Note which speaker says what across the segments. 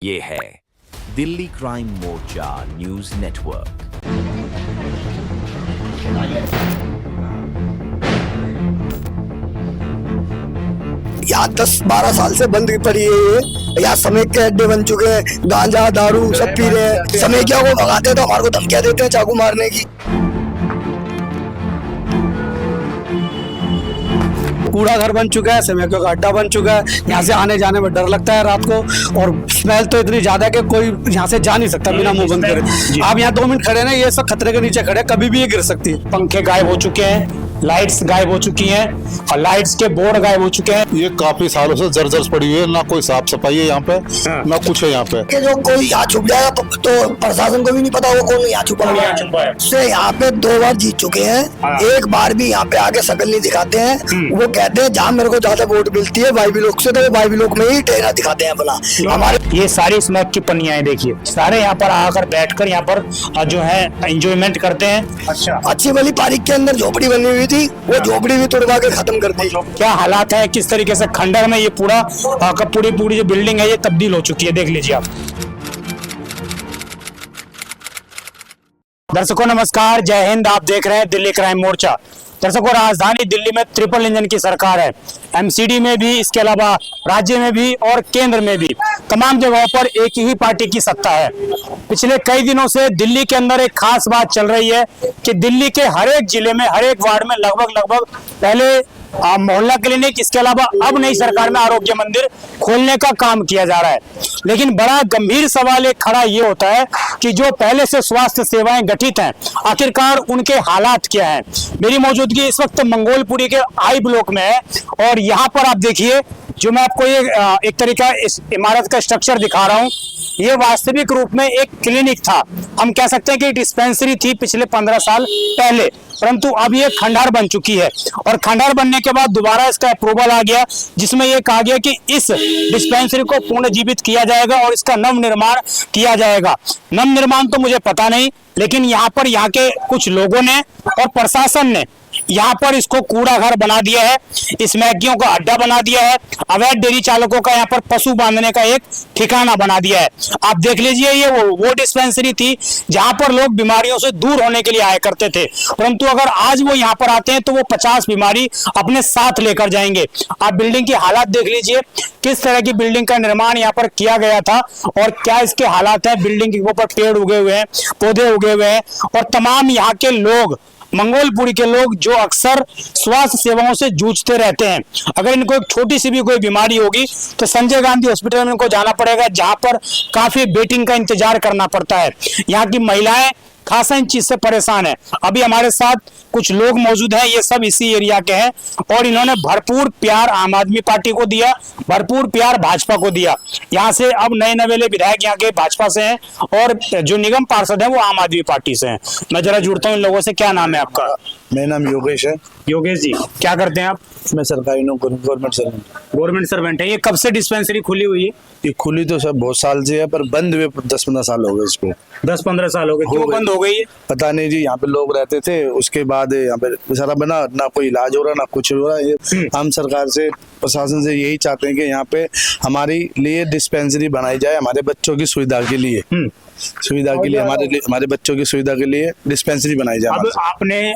Speaker 1: ये है दिल्ली क्राइम मोर्चा news network.
Speaker 2: यहाँ 10-12 साल से बंद पड़ी है ये। यहाँ समेत के अड्डे बन चुके हैं, गांजा दारू सब पी रहे हैं। समेकिया को भगाते हैं तो हमारे को धमकियां देते हैं चाकू मारने की। कूड़ा घर बन चुका है, समेकिया का अड्डा बन चुका है। यहाँ से आने जाने में डर लगता है रात को, और स्मेल तो इतनी ज्यादा है कि कोई यहाँ से जा नहीं सकता बिना मुंह बंद करे। आप यहाँ 2 मिनट खड़े ना, ये सब खतरे के नीचे खड़े, कभी भी ये गिर सकती है।
Speaker 3: पंखे गायब हो चुके हैं, लाइट्स गायब हो चुकी हैं और लाइट्स के बोर्ड गायब हो चुके हैं।
Speaker 4: ये काफी सालों से जर्जर पड़ी हुई है, ना कोई साफ सफाई है यहाँ पे, ना कुछ है यहाँ पे।
Speaker 2: कि जो कोई यहाँ छुप जाएगा तो प्रशासन को भी नहीं पता वो कौन यहाँ छुपा हुआ है। से यहाँ पे 2 बार जीत चुके हैं, एक बार भी यहाँ पे आके शकल नहीं दिखाते हैं। वो कहते हैं जहाँ मेरे को ज्यादा वोट मिलती है वाईबी लोग से, तो वो वाईबी लोग में ही ठहरा दिखाते हैं अपना। हमारे
Speaker 3: ये सारी स्मैक की पन्नियां हैं, देखिए सारे यहाँ पर आकर बैठकर यहाँ पर जो है एंजॉयमेंट करते हैं। अच्छा,
Speaker 2: अच्छी वाली पार्क के अंदर झोपड़ी बनी हुई थी, वो झोपड़ी भी तोड़वा के खत्म कर दी।
Speaker 3: क्या हालात है, किस तरीके से खंडर में ये पूरा पूरी जो बिल्डिंग है ये तब्दील हो चुकी है, देख लीजिए आप। दर्शकों नमस्कार, जय हिंद। आप देख रहे हैं दिल्ली क्राइम मोर्चा। दर्शकों, राजधानी दिल्ली में ट्रिपल इंजन की सरकार है, एमसीडी में भी, इसके अलावा राज्य में भी और केंद्र में भी, तमाम जगहों पर एक ही पार्टी की सत्ता है। पिछले कई दिनों से दिल्ली के अंदर एक खास बात चल रही है कि दिल्ली के हर एक जिले में, हर एक वार्ड में लगभग पहले मोहल्ला क्लिनिक, इसके अलावा अब नई सरकार में आरोग्य मंदिर खोलने का काम किया जा रहा है। लेकिन बड़ा गंभीर सवाल एक खड़ा ये होता है कि जो पहले से स्वास्थ्य सेवाएं गठित हैं, आखिरकार उनके हालात क्या हैं। मेरी मौजूदगी इस वक्त मंगोलपुरी के आई ब्लॉक में है, और यहाँ पर आप देखिए, जो मैं आपको ये एक तरीका इस इमारत का स्ट्रक्चर दिखा रहा हूँ, ये वास्तविक रूप में एक क्लिनिक था। हम कह सकते हैं कि डिस्पेंसरी थी पिछले 15 साल पहले, परंतु अब ये खंडहर बन चुकी है। और खंडहर बनने के बाद दोबारा इसका अप्रूवल आ गया, जिसमें ये कहा गया कि इस डिस्पेंसरी को पुनर्जीवित किया जाएगा और इसका नवनिर्माण किया जाएगा। नवनिर्माण तो मुझे पता नहीं, लेकिन यहाँ पर यहाँ के कुछ लोगों ने और प्रशासन ने यहाँ पर इसको कूड़ा घर बना दिया है, स्मैकियों का अड्डा बना दिया है, अवैध डेयरी चालकों का यहाँ पर पशु बांधने का एक ठिकाना बना दिया है। आप देख लीजिए, ये वो डिस्पेंसरी थी जहाँ पर लोग बीमारियों से दूर होने के लिए आया करते थे, परंतु अगर आज वो यहाँ पर आते हैं तो वो 50 बीमारी अपने साथ लेकर जाएंगे। आप बिल्डिंग की हालात देख लीजिए, किस तरह की बिल्डिंग का निर्माण यहाँ पर किया गया था और क्या इसके हालात है। बिल्डिंग के ऊपर पेड़ उगे हुए हैं, पौधे उगे हुए हैं, और तमाम यहाँ के लोग, मंगोलपुरी के लोग, जो अक्सर स्वास्थ्य सेवाओं से जूझते रहते हैं, अगर इनको एक छोटी सी भी कोई बीमारी होगी तो संजय गांधी हॉस्पिटल में इनको जाना पड़ेगा, जहां पर काफी वेटिंग का इंतजार करना पड़ता है। यहाँ की महिलाएं खासा इन चीज से परेशान है। अभी हमारे साथ कुछ लोग मौजूद हैं, ये सब इसी एरिया के हैं, और इन्होंने भरपूर प्यार आम आदमी पार्टी को दिया, भरपूर प्यार भाजपा को दिया। यहाँ से अब नए नवेले विधायक यहाँ के भाजपा से हैं, और जो निगम पार्षद हैं वो आम आदमी पार्टी से हैं। मैं जरा जुड़ता हूँ इन लोगों से। क्या नाम है आपका?
Speaker 4: मेरा नाम योगेश है।
Speaker 3: योगेश जी, क्या करते हैं आप?
Speaker 4: मैं सरकारी नौकरी, गवर्नमेंट सर्वेंट।
Speaker 3: गवर्नमेंट सर्वेंट है। ये कब से डिस्पेंसरी खुली हुई है?
Speaker 4: ये खुली तो सब बहुत साल से है, पर बंद हुए 10-15 साल हो गए इसको।
Speaker 3: 10-15 साल हो गए। क्यों बंद हो गई है?
Speaker 4: पता नहीं जी, यहाँ पे लोग रहते थे, उसके बाद यहाँ पे सारा बना, ना कोई इलाज हो रहा, ना कुछ हो रहा। ये हम सरकार से, प्रशासन से यही चाहते हैं कि यहाँ पे हमारे लिए डिस्पेंसरी बनाई जाए, हमारे बच्चों की सुविधा के लिए, हमारे बच्चों की सुविधा के लिए डिस्पेंसरी बनाई जाए।
Speaker 3: अब आपने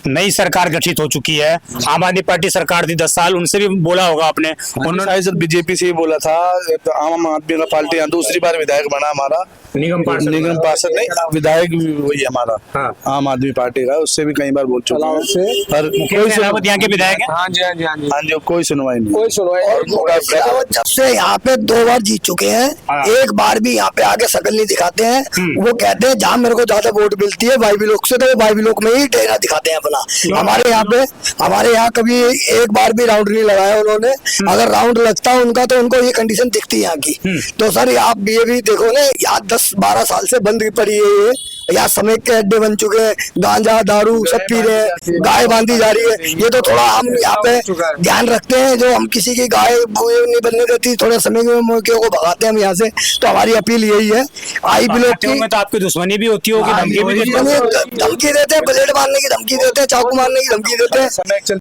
Speaker 3: नई सरकार गठित हो चुकी है, आम आदमी पार्टी सरकार थी 10 साल, उनसे भी बोला होगा आपने?
Speaker 4: उन्होंने सर बीजेपी से ही बोला था, तो आम आदमी का पार्टी यहाँ दूसरी बार विधायक बना हमारा, निगम पार्षद नहीं, विधायक वही हमारा। हाँ। आम आदमी पार्टी का, उससे भी कई बार बोल चुका हूँ, पर कोई
Speaker 3: यहाँ के विधायक है।
Speaker 4: हाँ जी, कोई सुनवाई नहीं,
Speaker 2: कोई सुनवाई। जब से यहाँ पे 2 बार जीत चुके हैं, एक बार भी यहाँ पे आके शकल नहीं दिखाते हैं। वो कहते हैं जहाँ मेरे को ज्यादा वोट मिलती है वाईबी लोग से, तो वो वाईबी लोग में ही ठहरा दिखाते हैं अपना। हमारे यहाँ कभी एक बार भी राउंड नहीं लगाया उन्होंने। अगर राउंड लगता है उनका तो उनको ये कंडीशन दिखती है यहाँ की। तो सर आप ये भी देखो ना, यहाँ 10-12 साल से बंद पड़ी है ये, यहाँ समेत के अड्डे बन चुके हैं, गांजा दारू सब पी रहे हैं, गाय बांधी जा रही है। ये तो थोड़ा हम यहाँ पे ध्यान रखते हैं, जो हम किसी की गाय नहीं बनने देती, थोड़ा समय को भगाते हैं हम यहाँ से। तो हमारी अपील यही है, आई ब्लॉक की।
Speaker 3: तो आपकी दुश्मनी भी होती होगी, धमकी भी देते हैं?
Speaker 2: धमकी देते हैं, ब्लेड मारने की धमकी देते हैं, चाकू मारने की धमकी देते हैं,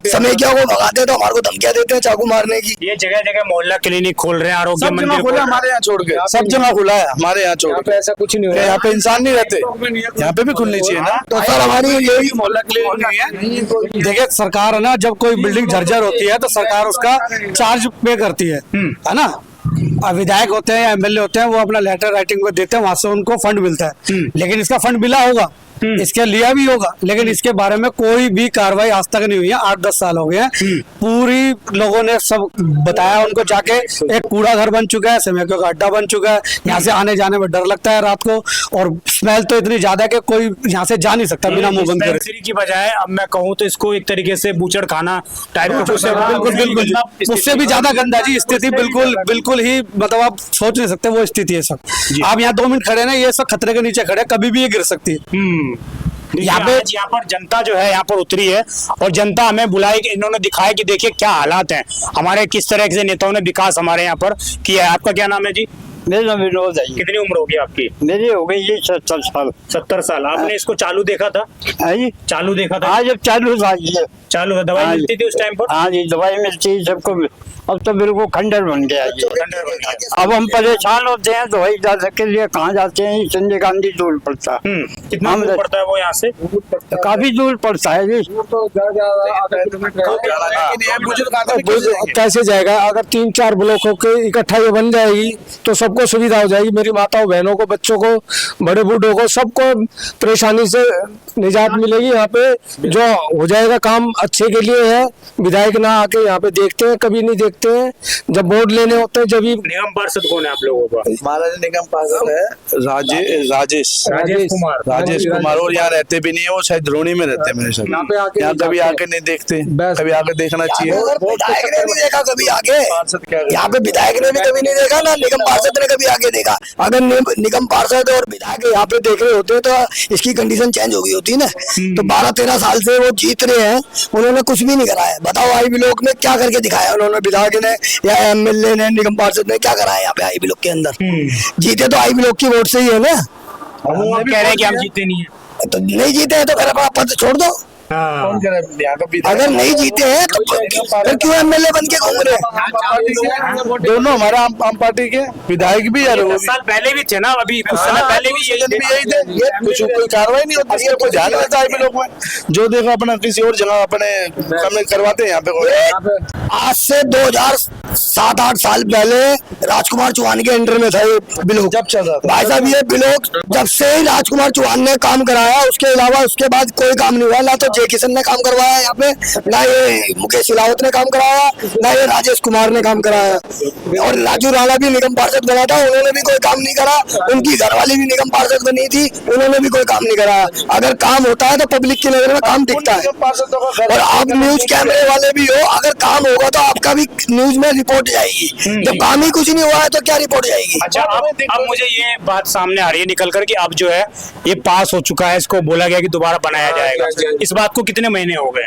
Speaker 2: समय क्या को भगाते हैं तो हमारे को धमकियां देते हैं चाकू मारने की।
Speaker 3: ये जगह जगह मोहल्ला क्लिनिक खोल रहे हैं, आरोग्य मंदिर खोल रहे हैं।
Speaker 4: हमारे यहाँ छोड़ के सब जगह खुला है, हमारे यहाँ छोड़ के
Speaker 5: ऐसा कुछ नहीं हो
Speaker 4: यहाँ पे इंसान नहीं रहते, यहाँ पे भी खुलनी चाहिए ना।
Speaker 2: तो सर हमारी यही
Speaker 4: मोहल्ला क्लिनिक नहीं है।
Speaker 5: देखिए सरकार है ना, जब कोई बिल्डिंग जर्जर होती है तो सरकार उसका चार्ज पे करती है ना। विधायक होते हैं या एमएलए होते हैं, वो अपना लेटर राइटिंग में देते हैं, वहां से उनको फंड मिलता है। लेकिन इसका फंड मिला होगा, इसके लिया भी होगा, लेकिन इसके बारे में कोई भी कार्रवाई आज तक नहीं हुई है। 8-10 साल हो गए हैं। पूरी लोगों ने सब बताया उनको, जाके एक कूड़ा घर बन चुका है, समय का अड्डा बन चुका है, यहाँ से आने जाने में डर लगता है रात को, और स्मेल तो इतनी ज्यादा है कि कोई यहाँ से जा नहीं सकता बिना मुंह बंद करे।
Speaker 3: डिस्पेंसरी की बजाय अब मैं कहूँ तो इसको एक तरीके से बूचड़ खाना टाइप कुछ,
Speaker 5: बिल्कुल उससे भी ज्यादा गंदा जी स्थिति, बिल्कुल ही मतलब आप सोच नहीं सकते वो स्थिति है सब। आप यहाँ 2 मिनट खड़े ना, ये सब खतरे के नीचे खड़े, कभी भी ये गिर सकती है।
Speaker 3: यहाँ पर जनता जो है यहाँ पर उतरी है, और जनता हमें बुलाई, इन्होंने दिखाया कि देखिए क्या हालात हैं हमारे, किस तरह से नेताओं ने विकास हमारे यहाँ पर किया है। आपका क्या नाम है जी?
Speaker 6: मेरा नाम विनोद है।
Speaker 3: कितनी उम्र होगी आपकी?
Speaker 6: मेरी हो गई ये 70 साल।
Speaker 3: 70 साल। आपने इसको चालू देखा था?
Speaker 6: हाँ जी,
Speaker 3: चालू देखा था?
Speaker 6: हाँ जब चालू था ये।
Speaker 3: चालू था, दवाई मिलती थी उस टाइम पर?
Speaker 6: हाँ जी, दवाई मिलती सबको। अब तो बिल्कुल खंडर बन गया ये।
Speaker 3: खंडर बन गया।
Speaker 6: अब हम परेशान होते हैं, दवाई जाने के लिए कहाँ जाते हैं? संजय गांधी दूर पड़ता है।
Speaker 3: कितना दूर पड़ता है वो यहाँ से?
Speaker 6: काफी दूर पड़ता है जी।
Speaker 5: कैसे जाएगा? अगर 3-4 ब्लॉक होकर इकट्ठा ये बन जाएगी तो सबको सुविधा हो जाएगी। मेरी माताओं बहनों को, बच्चों को, बड़े बूढ़ों को, सबको परेशानी से निजात मिलेगी। यहाँ पे जो हो जाएगा काम अच्छे के लिए है। विधायक ना आके यहाँ पे देखते हैं, कभी नहीं देखते हैं। जब वोट लेने होते हैं, जब ही
Speaker 3: निगम पार्षद कौन है आप लोगों का?
Speaker 4: हमारा जो निगम पार्षद है राजेश कुमार, और यहाँ रहते भी नहीं है, वो शायद द्रोणी में रहते हैं मेरे साथ। यहाँ कभी आके नहीं देखते, कभी आके देखना चाहिए।
Speaker 2: विधायक ने भी देखा कभी आगे, यहाँ पे विधायक ने भी कभी नहीं देखा ना, निगम पार्षद ने कभी आगे देखा। अगर निगम पार्षद और विधायक यहाँ पे देख रहे होते तो इसकी कंडीशन चेंज हो गई होती ना। तो 12-13 साल से वो जीत रहे हैं, उन्होंने कुछ भी नहीं कराया। बताओ आई ब्लॉक में क्या करके दिखाया उन्होंने? विधायक ने या एमएलए ने, निगम पार्षद ने क्या कराया यहाँ पे आई ब्लॉक के अंदर? जीते तो आई ब्लॉक की वोट से ही है ना।
Speaker 3: वो कह रहे हैं कि हम जीते नहीं है।
Speaker 2: तो नहीं जीते हैं तो फिर अपना पद छोड़ दो।
Speaker 4: कौन कह रहा है?
Speaker 2: अगर नहीं जीते हैं तो फिर क्यों एमएलए बन के घूम रहे हैं?
Speaker 4: दोनों हमारा आम पार्टी के विधायक भी यार
Speaker 3: 10 साल पहले भी थे ना, अभी कुछ समय पहले भी
Speaker 4: यही थे। कुछ कोई कार्रवाई नहीं होती, इसका कोई ध्यान नहीं देता है लोग में। जो देखो अपना किसी और जगह अपने करवाते हैं यहाँ पे।
Speaker 2: आज से 2007-8 साल पहले राजकुमार चौहान के अंडर में था ये ब्लॉक।
Speaker 4: जब चल रहा था
Speaker 2: भाई साहब, ये ब्लॉक जब से ही राजकुमार चौहान ने काम कराया, उसके अलावा उसके बाद कोई काम नहीं हुआ। ना तो जय किशन ने काम करवाया यहाँ पे, ना ये मुकेश सिलावत ने काम कराया, ना ये राजेश कुमार ने काम कराया। और राजू राणा भी निगम पार्षद बना था, उन्होंने भी कोई काम नहीं करा। उनकी घरवाली भी निगम पार्षद बनी थी, उन्होंने भी कोई काम नहीं कराया। अगर काम होता है तो पब्लिक की नजर में काम दिखता है। और आप न्यूज कैमरे वाले भी हो, अगर काम होगा तो आपका भी न्यूज में रिपोर्ट जाएगी। जब काम ही कुछ नहीं हुआ है तो क्या रिपोर्ट जाएगी?
Speaker 3: अच्छा, अब मुझे ये बात सामने आ रही है निकल कर कि अब जो है ये पास हो चुका है, इसको बोला गया कि दोबारा बनाया जाएगा। इस बात को कितने महीने हो गए?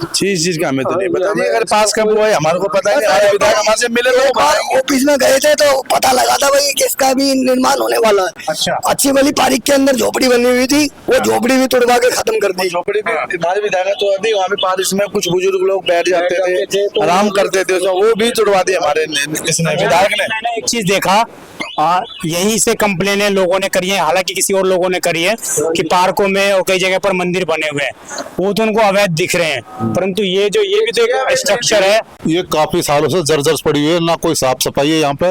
Speaker 4: चीज का हमें तो नहीं पता। नहीं, अगर पास कब हुआ है हमारे को पता है। विधायक हमारे से मिले तो
Speaker 2: ऑफिस में गए थे तो पता लगा था भाई किसका भी निर्माण होने वाला है।
Speaker 3: अच्छा।
Speaker 2: अच्छी वाली पार्क के अंदर झोपड़ी बनी हुई थी, वो झोपड़ी भी तोड़वा के खत्म कर दी।
Speaker 4: झोपड़ी में हमारे विधायक तो थी, वहाँ पे पारिश में कुछ बुजुर्ग लोग बैठ जाते थे, आराम करते थे, वो भी तोड़वा दी हमारे इसने विधायक ने।
Speaker 3: मैंने एक चीज देखा, यहीं से कंप्लेनें लोगों ने करी है, हालांकि किसी और लोगों ने करी है कि पार्कों में और कई जगह पर मंदिर बने हुए हैं, वो तो उनको अवैध दिख रहे हैं। परंतु ये भी तो एक स्ट्रक्चर है।
Speaker 7: ये काफी सालों से जर्जर पड़ी हुई है, ना कोई साफ सफाई है यहाँ पे,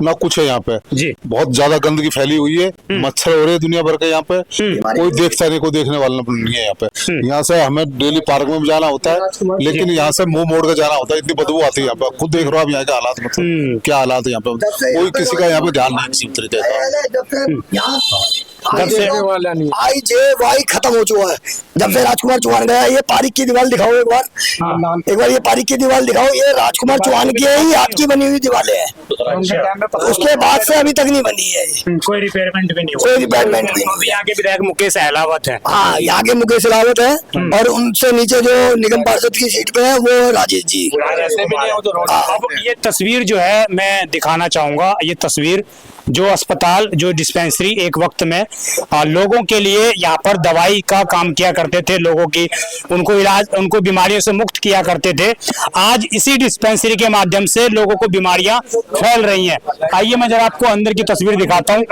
Speaker 7: ना कुछ है यहाँ पे
Speaker 3: जी।
Speaker 7: बहुत ज्यादा गंदगी फैली हुई है, मच्छर हो रहे हैं दुनिया भर के यहाँ पे। कोई देखता नहीं, कोई देखने वाला नहीं है यहाँ पे। यहाँ से हमें डेली पार्क में भी जाना होता है, लेकिन यहाँ से मुंह मोड़ के जाना होता है, इतनी बदबू आती है यहाँ पे। खुद देख रहे हो आप यहाँ के हालात, मतलब क्या हालात है यहाँ पे। कोई किसी का यहाँ पे ध्यान नहीं किसी तरीके का।
Speaker 3: जब से
Speaker 2: IJY खत्म हो चुका है जब से राजकुमार चौहान गया। ये पारिक की दीवार दिखाओ एक बार ये पारिक की दीवार दिखाओ। ये राजकुमार चौहान की ही आपकी बनी हुई दीवारें हैं। उसके बाद से अभी तक नहीं बनी है।
Speaker 3: कोई रिपेयरमेंट भी नहीं हुआ।
Speaker 2: कोई रिपेयरमेंट भी नहीं।
Speaker 3: यहाँ के विधायक मुकेश अहलावत है।
Speaker 2: हाँ, यहाँ के मुकेश अहलावत है और उनसे नीचे जो निगम पार्षद की सीट पे है वो राजेश जी।
Speaker 3: अब ये तस्वीर जो है मैं दिखाना चाहूंगा। ये तस्वीर जो अस्पताल जो डिस्पेंसरी एक वक्त में लोगों के लिए यहाँ पर दवाई का काम किया करते थे, लोगों की उनको इलाज उनको बीमारियों से मुक्त किया करते थे, आज इसी डिस्पेंसरी के माध्यम से लोगों को बीमारियां फैल रही हैं। आइए मैं जरा आपको अंदर की तस्वीर दिखाता हूँ।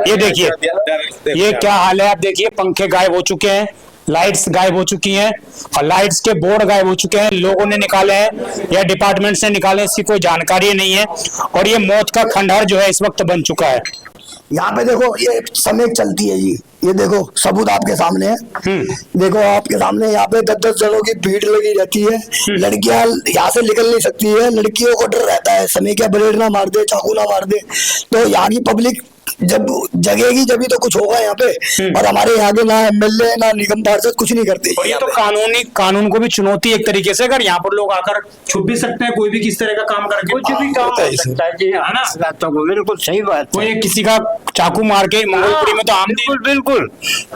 Speaker 3: ये देखिए ये क्या हाल है। आप देखिए पंखे गायब हो चुके हैं, लाइट्स गायब हो चुकी हैं और लाइट्स के बोर्ड गायब हो चुके हैं। लोगों ने निकाले हैं या डिपार्टमेंट से निकाले, इसकी कोई जानकारी नहीं है और ये मौत का खंडहर जो है इस वक्त बन चुका है।
Speaker 2: यहाँ पे देखो ये समय चलती है जी। ये देखो सबूत आपके सामने है। देखो आपके सामने यहाँ पे 10-10 जनों की भीड़ लगी रहती है। लड़कियां यहाँ से निकल नहीं सकती है। लड़कियों को डर रहता है समय क्या ब्लेड ना मार दे, चाकू ना मार दे। तो यहाँ की पब्लिक जब जगेगी जब तो कुछ होगा यहाँ पे। और हमारे यहाँ के ना MLA ना निगम पार्षद कुछ नहीं करते।
Speaker 3: ये तो कानून को भी चुनौती एक तरीके से। अगर यहाँ पर लोग आकर छुप भी सकते हैं, कोई भी किस तरह का काम करके
Speaker 6: कुछ भी काम हो सकता है जी, है ना। तो बिल्कुल सही बात।
Speaker 3: कोई किसी का चाकू मार के मंगलपुरी में तो आम
Speaker 6: बिल्कुल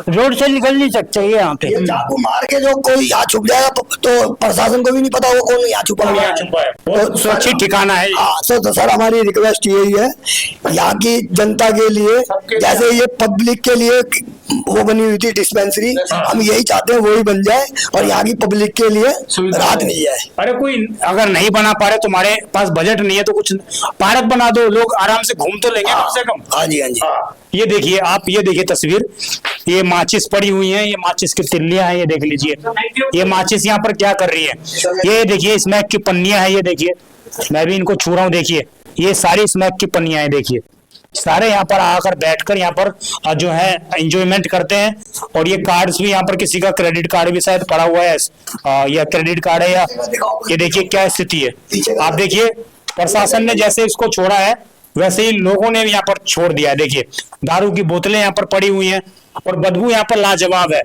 Speaker 6: रोड से निकल नहीं सकते यहाँ पे।
Speaker 2: चाकू मार के जो कोई यहाँ छुप जाएगा तो प्रशासन को भी नहीं पता वो कौन यहाँ छुपा है।
Speaker 3: सुरक्षित ठिकाना है।
Speaker 2: तो सर हमारी रिक्वेस्ट यही है यहाँ की जनता के लिए, जैसे ये पब्लिक के लिए वो बनी हुई थी डिस्पेंसरी, हम यही चाहते हैं वही बन जाए और यहाँ की पब्लिक के लिए राहत मिल जाए।
Speaker 3: अरे कोई अगर नहीं बना पा रहे, तुम्हारे पास बजट नहीं है तो कुछ पार्क बना दो, लोग आराम से घूम तो लेंगे कम से कम।
Speaker 2: हाँ जी, हाँ जी।
Speaker 3: ये देखिए आप, ये देखिए तस्वीर, ये माचिस पड़ी हुई है, ये माचिस की तिल्लियां हैं, ये देख लीजिए। ये माचिस यहाँ पर क्या कर रही है, ये देखिए स्मैक की पन्नियां है, ये देखिए मैं भी इनको छू रहा हूँ। देखिए ये सारी स्मैक की पन्नियां है। देखिए सारे यहाँ पर आकर बैठकर यहाँ पर जो है एंजॉयमेंट करते हैं। और ये कार्ड्स भी यहाँ पर किसी का क्रेडिट कार्ड भी शायद पड़ा हुआ है, या क्रेडिट कार्ड है या ये देखिए क्या स्थिति है। आप देखिए प्रशासन ने जैसे इसको छोड़ा है वैसे ही लोगों ने यहाँ पर छोड़ दिया है। देखिए दारू की बोतलें यहाँ पर पड़ी हुई हैं और बदबू यहाँ पर लाजवाब है।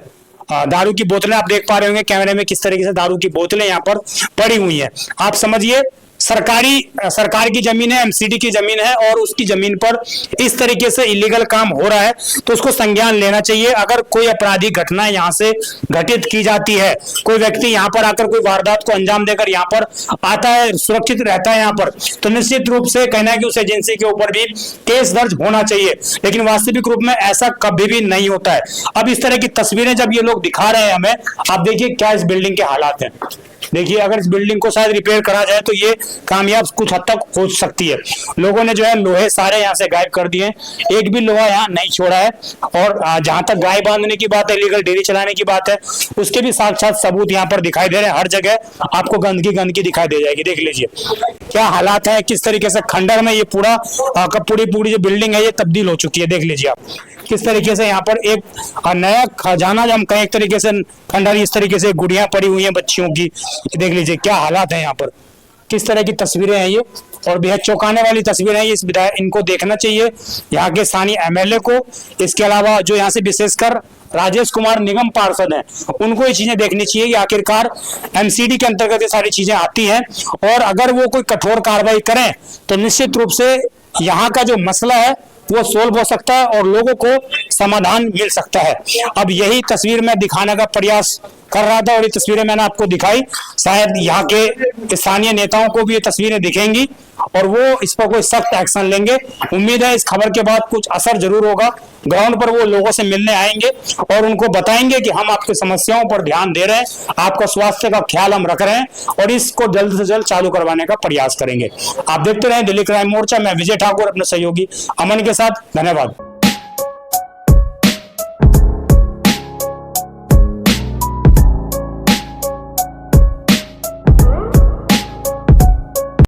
Speaker 3: दारू की बोतलें आप देख पा रहे होंगे कैमरे में किस तरीके से दारू की बोतलें यहाँ पर पड़ी हुई हैं। आप समझिए सरकार की जमीन है, MCD की जमीन है और उसकी जमीन पर इस तरीके से इलीगल काम हो रहा है तो उसको संज्ञान लेना चाहिए। अगर कोई आपराधिक घटना यहाँ से घटित की जाती है, कोई व्यक्ति यहाँ पर आकर कोई वारदात को अंजाम देकर यहाँ पर आता है, सुरक्षित रहता है यहाँ पर, तो निश्चित रूप से कहना है कि उस एजेंसी के ऊपर भी केस दर्ज होना चाहिए। लेकिन वास्तविक रूप में ऐसा कभी भी नहीं होता है। अब इस तरह की तस्वीरें जब ये लोग दिखा रहे हैं हमें, आप देखिए क्या इस बिल्डिंग के हालात हैं। देखिए अगर इस बिल्डिंग को शायद रिपेयर करा जाए तो ये कामयाब कुछ हद तक हो सकती है। लोगों ने जो है लोहे सारे यहाँ से गायब कर दिए, एक भी लोहा यहाँ नहीं छोड़ा है। और जहां तक गाय बांधने की बात है, इलीगल डेयरी चलाने की बात है, उसके भी साक्षात सबूत यहाँ पर दिखाई दे रहे हैं। हर जगह आपको गंदगी दिखाई दे जाएगी। देख लीजिए क्या हालात है, किस तरीके से खंडर में ये पूरा पूरी जो बिल्डिंग है ये तब्दील हो चुकी है। देख लीजिए आप किस तरीके से यहाँ पर एक नया खजाना हम कहें एक तरीके से खंडर, इस तरीके से गुड़ियां पड़ी हुई हैं बच्चियों की। देख लीजिए क्या हालात है यहाँ पर, किस तरह की तस्वीरें हैं ये और बेहद चौंकाने वाली तस्वीरें हैं। इनको देखना चाहिए यहाँ के स्थानीय MLA को। इसके अलावा जो यहाँ से विशेषकर राजेश कुमार निगम पार्षद हैं उनको ये चीजें देखनी चाहिए कि आखिरकार MCD के अंतर्गत ये सारी चीजें आती हैं और अगर वो कोई कठोर कार्रवाई करें तो निश्चित रूप से यहाँ का जो मसला है वो सोल्व हो सकता है और लोगों को समाधान मिल सकता है। अब यही तस्वीर मैं दिखाने का प्रयास कर रहा था और ये तस्वीरें मैंने आपको दिखाई। शायद यहाँ के स्थानीय नेताओं को भी ये तस्वीरें दिखेंगी और वो इस पर कोई सख्त एक्शन लेंगे। उम्मीद है इस खबर के बाद कुछ असर जरूर होगा। ग्राउंड पर वो लोगों से मिलने आएंगे और उनको बताएंगे कि हम आपकी समस्याओं पर ध्यान दे रहे हैं, आपका स्वास्थ्य का ख्याल हम रख रहे हैं और इसको जल्द से जल्द चालू करवाने का प्रयास करेंगे। आप देखते रहें दिल्ली क्राइम मोर्चा। मैं विजय ठाकुर अपने सहयोगी अमन के साथ। धन्यवाद।